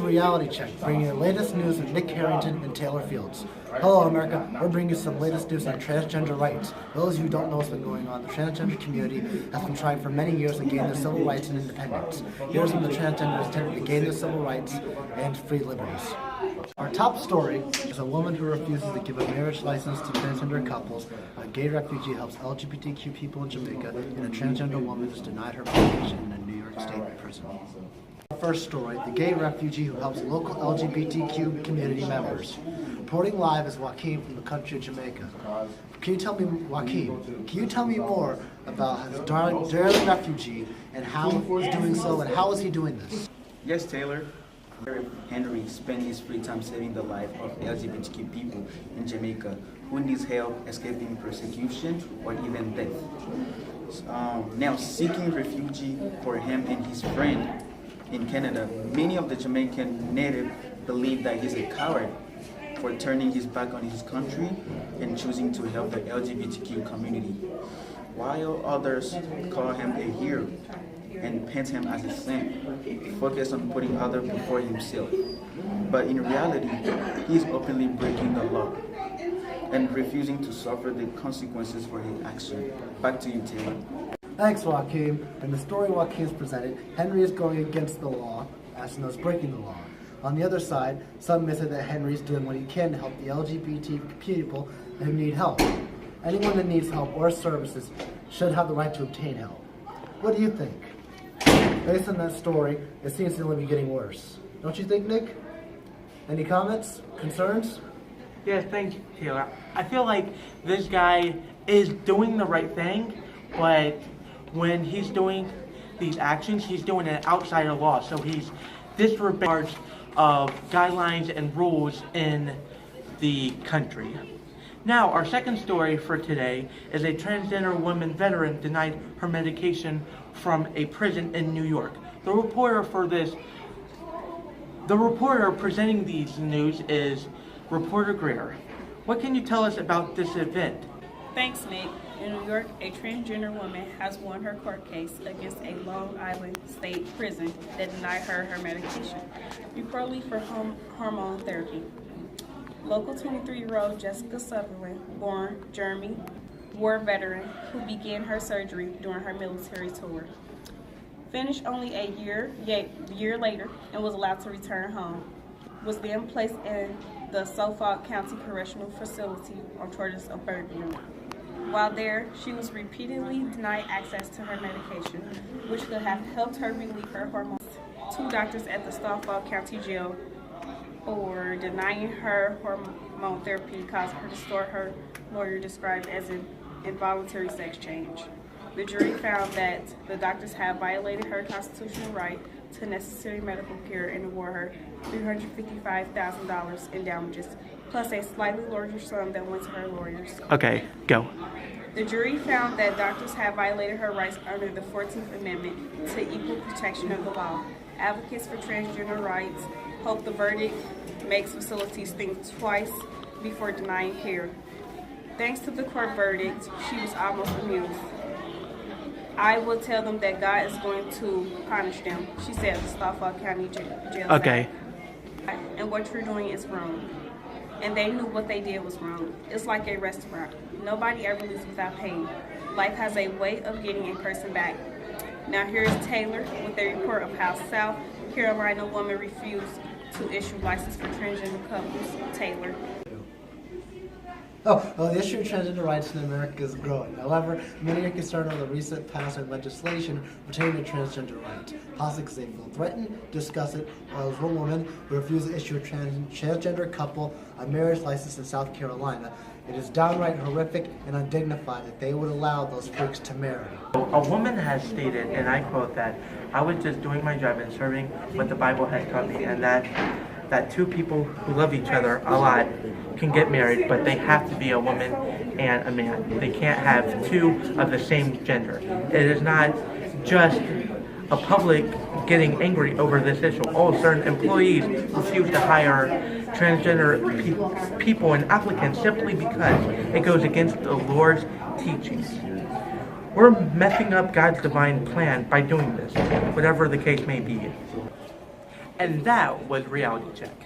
Reality Check, bringing you the latest news with Nick Harrington and Taylor Fields. Hello America, we're bringing you some latest news on transgender rights. Those of you who don't know what's been going on, the transgender community has been trying for many years to gain their civil rights and independence. Here's when the transgenders attempted to gain their civil rights and free liberties. Our top story is a woman who refuses to give a marriage license to transgender couples, a gay refugee helps LGBTQ people in Jamaica, and a transgender woman is denied her vacation in a New York State prison. First story, the gay refugee who helps local LGBTQ community members. Reporting live is Joaquin from the country of Jamaica. Can you tell me, Joaquin, can you tell me more about his daring refugee and how he's doing so and how is he doing this? Yes, Taylor. Henry spent his free time saving the life of LGBTQ people in Jamaica who needs help escaping persecution or even death. Now seeking refuge for him and his friend in Canada, many of the Jamaican natives believe that he's a coward for turning his back on his country and choosing to help the LGBTQ community, while others call him a hero and paint him as a saint, focus on putting others before himself. But in reality, he is openly breaking the law and refusing to suffer the consequences for his action. Back to you, Taylor. Thanks, Joaquin. In the story Joaquin's presented, Henry is going against the law, as known as breaking the law. On the other side, some may say that Henry is doing what he can to help the LGBT people who need help. Anyone that needs help or services should have the right to obtain help. What do you think? Based on that story, it seems to only be getting worse. Don't you think, Nick? Any comments? Concerns? Yes, thank you, Taylor. I feel like this guy is doing the right thing, but when he's doing these actions, he's doing it outside of law. So he's disregarding of guidelines and rules in the country. Now, our second story for today is a transgender woman veteran denied her medication from a prison in New York. The reporter presenting these news is reporter Greer. What can you tell us about this event? Thanks, Nick. In New York, a transgender woman has won her court case against a Long Island state prison that denied her medication, reportedly for hormone therapy. Local 23-year-old Jessica Sutherland, born Jeremy, war veteran who began her surgery during her military tour, finished only a year later and was allowed to return home, was then placed in the Suffolk County Correctional Facility on charges of burglary. While there, she was repeatedly denied access to her medication, which could have helped her relieve her hormones. Two doctors at the Suffolk County Jail for denying her hormone therapy caused her to store her lawyer described as an involuntary sex change. The jury found that the doctors have violated her constitutional right to necessary medical care and award her $355,000 in damages, plus a slightly larger sum that went to her lawyers. Okay, go. The jury found that doctors have violated her rights under the 14th Amendment to equal protection of the law. Advocates for transgender rights hope the verdict makes facilities think twice before denying care. Thanks to the court verdict, she was almost amused. I will tell them that God is going to punish them, she said at the Suffolk County Jail. Okay. And what you're doing is wrong. And they knew what they did was wrong. It's like a restaurant. Nobody ever leaves without paying. Life has a way of getting a person back. Now here's Taylor with a report of how South Carolina woman refused to issue license for transgender couples. Taylor. The issue of transgender rights in America is growing. However, many are concerned over the recent passing legislation pertaining to transgender rights, possibly because they feel threatened to discuss it. There was one woman who refused to issue a transgender couple a marriage license in South Carolina. It is downright horrific and undignified that they would allow those freaks to marry. A woman has stated, and I quote, that I was just doing my job and serving what the Bible has taught me, and that two people who love each other a lot can get married, but they have to be a woman and a man. They can't have two of the same gender. It is not just a public getting angry over this issue. All certain employees refuse to hire transgender people and applicants simply because it goes against the Lord's teachings. We're messing up God's divine plan by doing this, whatever the case may be. And that was Reality Check.